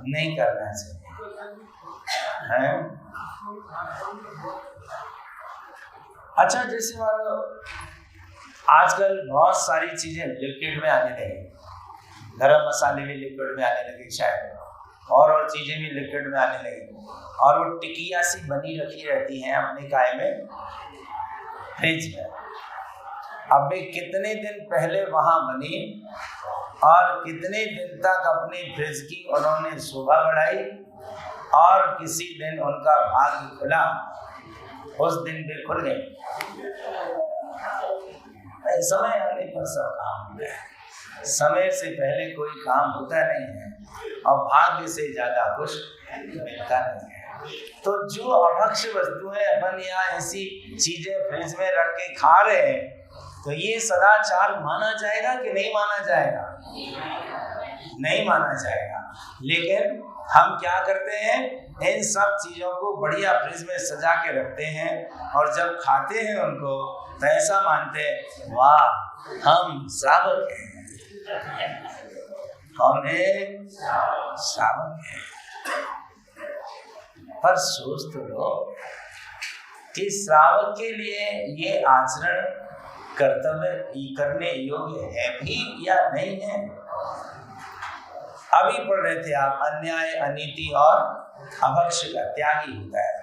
नहीं करना चाहिए है? अच्छा, जैसे मान लो आजकल बहुत सारी चीजें लिक्विड में आने लगी, गरम मसाले भी लिक्विड में आने लगे, शायद और चीजें भी लिक्विड में आने लगी, और वो टिकिया सी बनी रखी रहती हैं अपने काय में, फ्रिज में। अब भी कितने दिन पहले वहां बनी और कितने दिन तक अपनी फ्रिज की उन्होंने शोभा बढ़ाई, और किसी दिन उनका भाग्य खुला, उस दिन भी खुल गए। समय आने पर सब काम होता है, समय से पहले कोई काम होता नहीं है, और भाग्य से ज्यादा कुछ मिलता नहीं है। तो जो अभक्ष वस्तुएं अपन यहाँ ऐसी चीजें फ्रिज में रख के खा रहे हैं, तो ये सदाचार माना जाएगा कि नहीं माना जाएगा? नहीं माना जाएगा। लेकिन हम क्या करते हैं, इन सब चीजों को बढ़िया फ्रिज में सजा के रखते हैं, और जब खाते हैं उनको तो ऐसा मानते हैं वाह हम श्रावक हैं। कौन है? श्रावक है। पर सोच तो लो कि श्रावक के लिए ये आचरण कर्तव्य करने योग्य है भी या नहीं है? अभी पढ़ रहे थे आप, अन्याय, अनीति और अभक्ष का त्यागी होता है।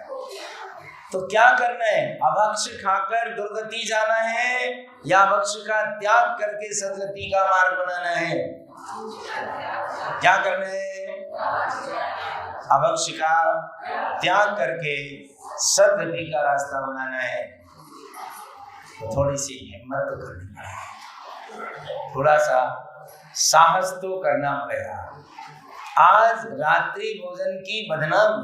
तो क्या करना है? अभक्ष खाकर दुर्गति जाना है या अभक्ष का त्याग करके सद्गति का मार्ग बनाना है? क्या करना है? अभक्ष का त्याग करके सद्गति का रास्ता बनाना है। तो थोड़ी सी हिम्मत तो करनी पड़ेगी, थोड़ा सा साहस तो करना पड़ेगा। आज रात्रि भोजन की बदनामी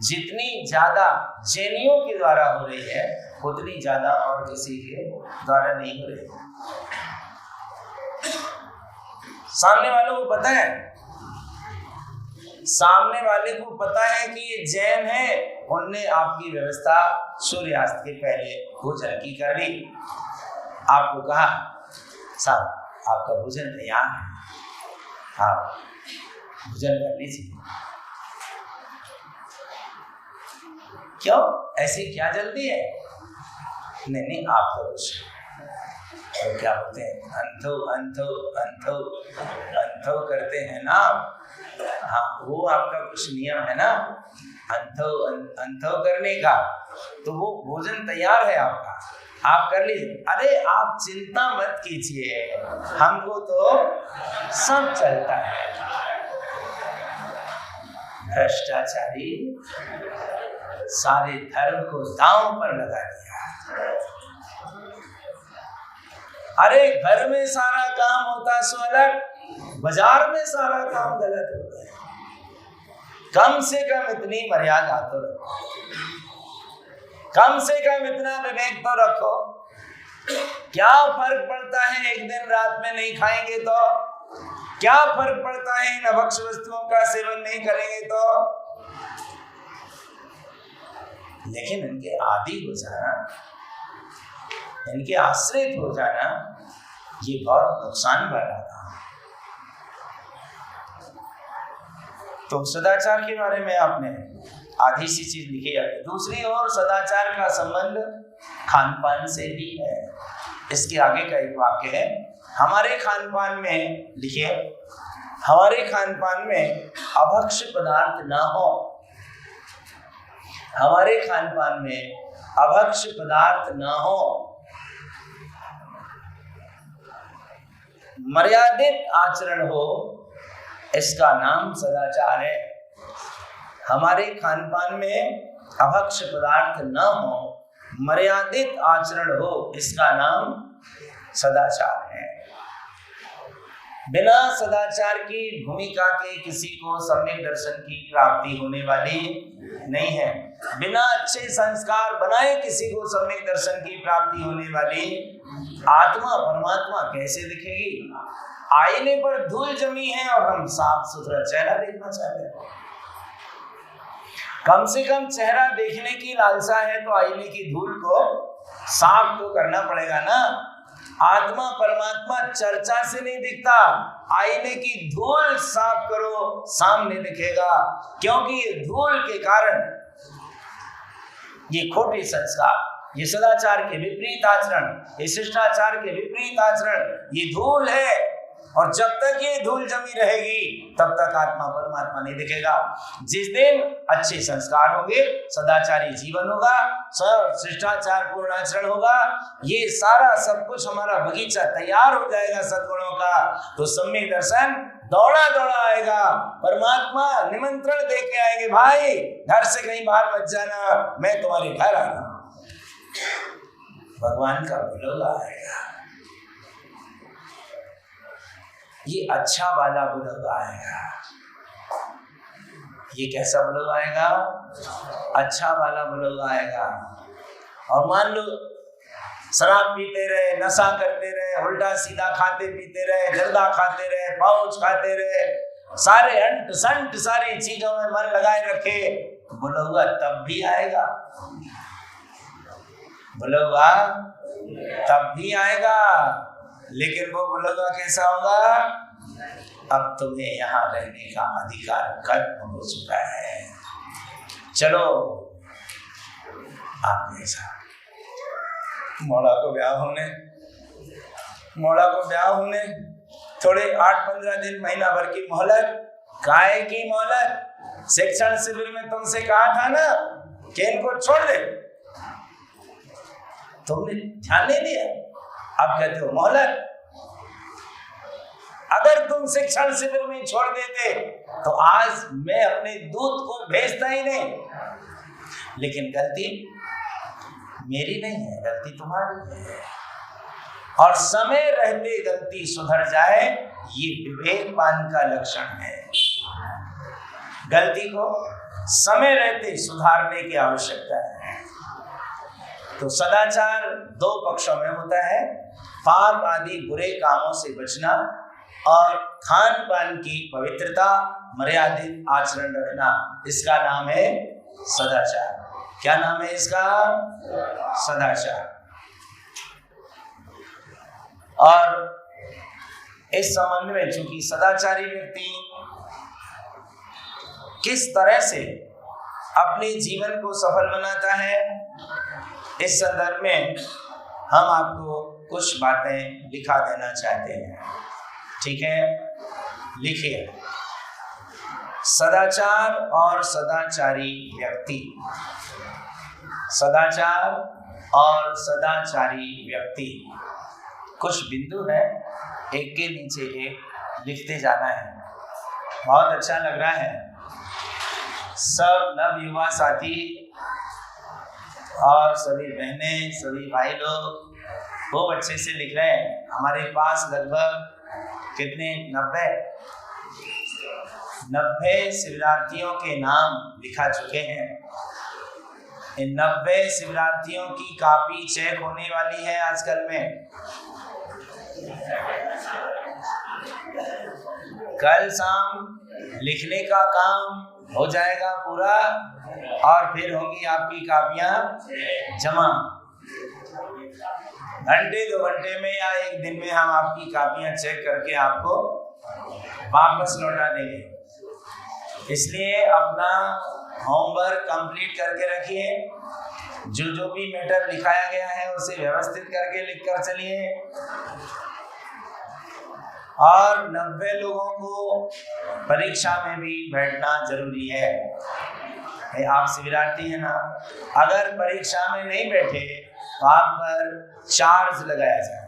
जितनी ज्यादा जैनियों के द्वारा हो रही है, उतनी ज्यादा और किसी के द्वारा नहीं हो रही है। सामने वालों को पता है, सामने वाले को पता है कि ये जैन है, उनने आपकी व्यवस्था सूर्यास्त के पहले भोजन की कर दी। आपको कहा साहब आपका भोजन तैयार है, आप भोजन कर लीजिए। क्यों? ऐसी क्या जल्दी है? नहीं आप तो कुछ तो क्या बोलते हैं, अंथो अंथो अंथो अंथो करते हैं ना। हाँ, वो आपका कुछ नियम है ना, अंथो अंथो करने का। तो वो भोजन तैयार है आपका, आप कर लीजिए। अरे आप चिंता मत कीजिए, हमको तो सब चलता है। भ्रष्टाचारी सारे धर्म को दांव पर लगा दिया। अरे घर में सारा काम होता सो अलग, बाजार में सारा काम गलत होता है। कम से कम इतनी मर्यादा तो रखो, कम से कम इतना विवेक तो रखो। क्या फर्क पड़ता है एक दिन रात में नहीं खाएंगे तो? क्या फर्क पड़ता है इन अभक्ष वस्तुओं का सेवन नहीं करेंगे तो? लेकिन इनके आदी हो जाना, इनके आश्रित हो जाना, ये बहुत नुकसान वाला था। तो सदाचार के बारे में आपने आधी सी चीज लिखी है। दूसरी ओर सदाचार का संबंध खान पान से भी है। इसके आगे का एक वाक्य है, हमारे खान पान में, लिखिए, हमारे खान पान में अभक्ष पदार्थ ना हो। हमारे खान पान में अभक्ष पदार्थ ना हो, मर्यादित आचरण हो, इसका नाम सदाचार है। हमारे खान पान में अभक्ष पदार्थ न हो, मर्यादित आचरण हो, इसका नाम सदाचार है। बिना सदाचार की भूमिका के किसी को सम्यक दर्शन की प्राप्ति होने वाली नहीं है। बिना अच्छे संस्कार बनाए किसी को सम्यक दर्शन की प्राप्ति होने वाली। आत्मा परमात्मा कैसे दिखेगी? आईने पर धूल जमी है और हम साफ सुथरा चेहरा देखना चाहते हैं। कम से कम चेहरा देखने की लालसा है तो आईने की धूल को साफ तो करना पड़ेगा ना। आत्मा परमात्मा चर्चा से नहीं दिखता, आईने की धूल साफ करो सामने दिखेगा। क्योंकि ये धूल के कारण, ये खोटे संस्कार, ये सदाचार के विपरीत आचरण, ये शिष्टाचार के विपरीत आचरण, ये धूल है। और जब तक ये धूल जमी रहेगी तब तक आत्मा परमात्मा नहीं दिखेगा। जिस दिन अच्छे संस्कार होंगे, सदाचारी जीवन होगा, शिष्टाचार पूर्ण आचरण होगा, ये सारा सब कुछ हमारा बगीचा तैयार हो जाएगा सद्गुणों का, तो सम्यक दर्शन दौड़ा दौड़ा आएगा। परमात्मा निमंत्रण दे के आएंगे, भाई घर से कहीं बाहर मत जाना, मैं तुम्हारे घर आ रहा हूं। भगवान का बुलावा आएगा, ये अच्छा वाला बुलावा आएगा। ये कैसा बुलावा आएगा? अच्छा वाला बुलावा आएगा। और मान लो शराब पीते रहे, नशा करते रहे, उल्टा सीधा खाते पीते रहे, जर्दा खाते रहे, पाउच खाते रहे, सारे अंट संट सारी चीजों में मन लगाए रखे, बुलावा तब भी आएगा। बुलावा तब भी आएगा, लेकिन वो बुलावा कैसा होगा? अब तुम्हें यहाँ रहने का अधिकार खत्म हो चुका है, चलो आपके साथ। मोड़ा को ब्याह होने थोड़े 8-15 दिन, महीना भर की मोहलत। काहे की मोहलत? शिक्षण शिविर में तुमसे कहा था ना कि इनको छोड़ दे, तुमने ध्यान नहीं दिया, अब कहते हो मोहलत। अगर तुम शिक्षण शिविर में छोड़ देते तो आज मैं अपने दूत को भेजता ही नहीं। लेकिन गलती मेरी नहीं है, गलती तुम्हारी है। और समय रहते गलती सुधर जाए, ये विवेकवान का लक्षण है। गलती को समय रहते सुधारने की आवश्यकता है। तो सदाचार 2 पक्षों में होता है, पाप आदि बुरे कामों से बचना और खान पान की पवित्रता, मर्यादित आचरण रखना, इसका नाम है सदाचार। क्या नाम है इसका? सदाचार। और इस संबंध में चूंकि सदाचारी व्यक्ति किस तरह से अपने जीवन को सफल बनाता है, इस संदर्भ में हम आपको कुछ बातें लिखा देना चाहते हैं। ठीक है, लिखिए। सदाचार और सदाचारी व्यक्ति। सदाचार और सदाचारी व्यक्ति, कुछ बिंदु है, एक के नीचे एक लिखते जाना है। बहुत अच्छा लग रहा है। सब नव युवा साथी और सभी बहनें, सभी भाई लोग खूब अच्छे से लिख रहे हैं। हमारे पास लगभग कितने 90 शिविरार्थियों के नाम लिखा चुके हैं। इन 90 शिविरार्थियों की कॉपी चेक होने वाली है आजकल में। कल शाम लिखने का काम हो जाएगा पूरा और फिर होगी आपकी कॉपियां जमा। घंटे 2 घंटे में या 1 दिन में हम आपकी कॉपियां चेक करके आपको वापस लौटा देंगे। इसलिए अपना होमवर्क कंप्लीट करके रखिए। जो भी मैटर लिखाया गया है उसे व्यवस्थित करके लिख कर चलिए। और 90 लोगों को परीक्षा में भी बैठना जरूरी है। आप शिविरार्थी हैं ना, अगर परीक्षा में नहीं बैठे तो आप पर चार्ज लगाया जाए।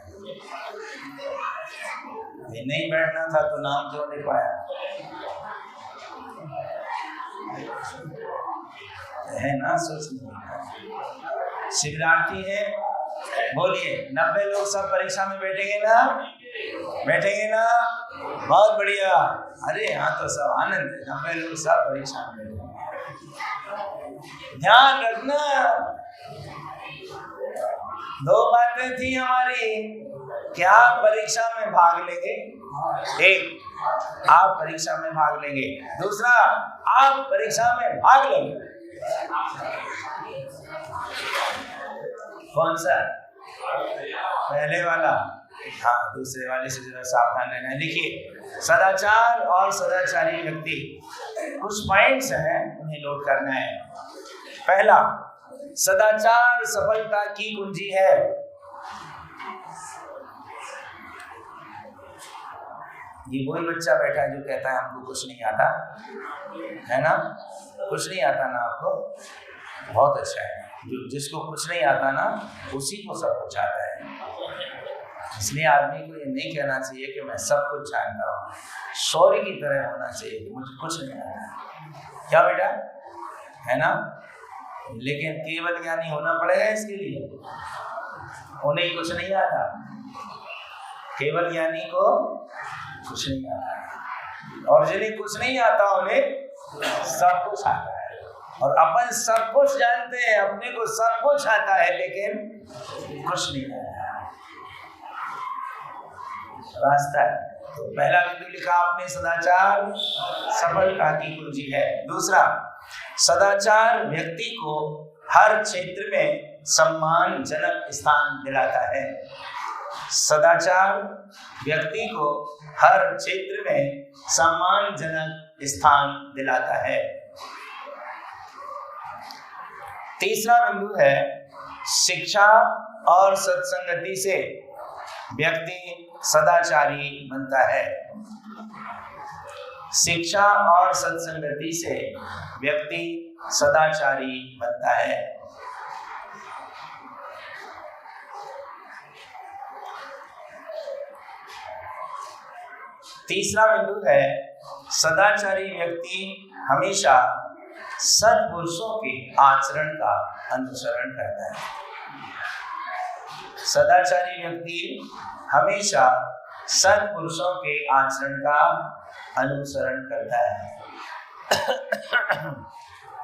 नहीं बैठना था तो नाम क्यों लिखवाया है ना? सोचना। शिविरार्थी है, बोलिए 90 लोग सब परीक्षा में बैठेंगे ना? बैठेंगे ना? बहुत बढ़िया। अरे यहाँ तो सब आनंद है, 90 लोग सब परीक्षा में। ध्यान रखना, 2 बातें थी हमारी। क्या आप परीक्षा में भाग लेंगे? एक, आप परीक्षा में भाग लेंगे। दूसरा, आप परीक्षा में भाग लेंगे। कौन सा? पहले वाला। हाँ, दूसरे वाले से जरा सावधान रहना है। देखिए, सदाचार और सदाचारी व्यक्ति, कुछ पॉइंट्स हैं, उन्हें नोट करना है। पहला, सदाचार सफलता की कुंजी है। ये वही बच्चा बैठा है जो कहता है हमको कुछ नहीं आता, है ना? कुछ नहीं आता ना आपको? बहुत अच्छा है। जो जिसको कुछ नहीं आता ना, उसी को सब कुछ आता है। इसलिए आदमी को ये नहीं कहना चाहिए कि मैं सब कुछ जानता हूँ। शौर्य की तरह होना चाहिए कि मुझे कुछ नहीं आता। क्या बेटा, है ना? लेकिन केवल ज्ञानी होना पड़ेगा इसके लिए। उन्हें कुछ नहीं आता, केवल ज्ञानी को कुछ नहीं आता, और जिन्हें कुछ नहीं आता उन्हें सब कुछ आता है। और अपन सब कुछ जानते हैं, अपने को सब कुछ आता है, लेकिन कुछ नहीं आता। रास्ता है। तो पहला बिंदु लिखा आपने, सदाचार सफलता की कुंजी है। दूसरा, सदाचार व्यक्ति को हर क्षेत्र में सम्मानजनक स्थान दिलाता है। सदाचार व्यक्ति को हर क्षेत्र में सम्मानजनक स्थान दिलाता है। तीसरा बिंदु है, शिक्षा और सत्संगति से व्यक्ति सदाचारी बनता है। शिक्षा और सत्संगति से व्यक्ति सदाचारी बनता है। तीसरा बिंदु है, सदाचारी व्यक्ति हमेशा सत्पुरुषों के आचरण का अनुसरण करता है। सदाचारी व्यक्ति हमेशा सत्पुरुषों के आचरण का अनुसरण करता है।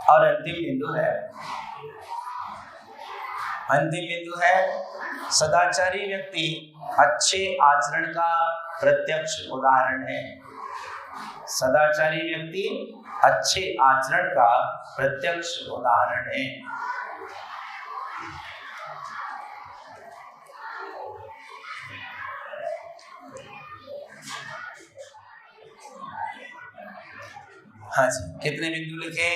और अंतिम बिंदु है, सदाचारी व्यक्ति अच्छे आचरण का प्रत्यक्ष उदाहरण है। सदाचारी व्यक्ति अच्छे आचरण का प्रत्यक्ष उदाहरण है। हाँ जी, कितने बिंदु लिखे?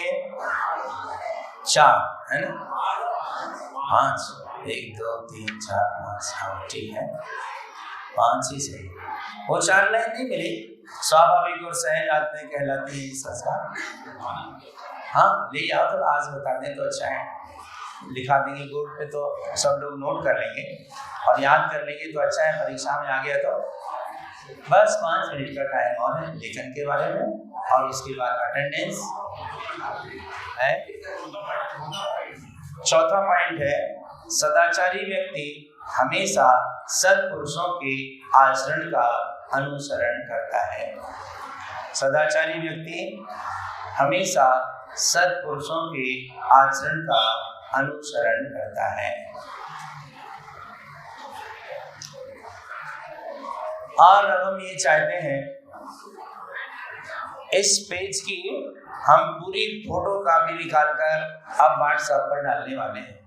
4, है ना? 5, 1 2 3 4 5। हाँ ठीक है, 5 ही सही। वो 4 लाइन नहीं मिली। स्वाभाविक और सहज आत्में कहलाती है संस्कार। हाँ, ले आओ तो आज बता दें तो अच्छा है। लिखा देंगे बोर्ड पे तो सब लोग नोट कर लेंगे और याद कर लेंगे तो अच्छा है। परीक्षा में आ गया तो बस 5 मिनट का टाइम और है लेखन के बारे में, और उसके बाद अटेंडेंस है। चौथा पॉइंट है, सदाचारी व्यक्ति हमेशा सत्पुरुषों के आचरण का अनुसरण करता है। सदाचारी व्यक्ति हमेशा सत्पुरुषों के आचरण का अनुसरण करता है। और अब हम ये चाहते हैं, इस पेज की हम पूरी फोटो कॉपी निकालकर अब व्हाट्सएप पर डालने वाले हैं।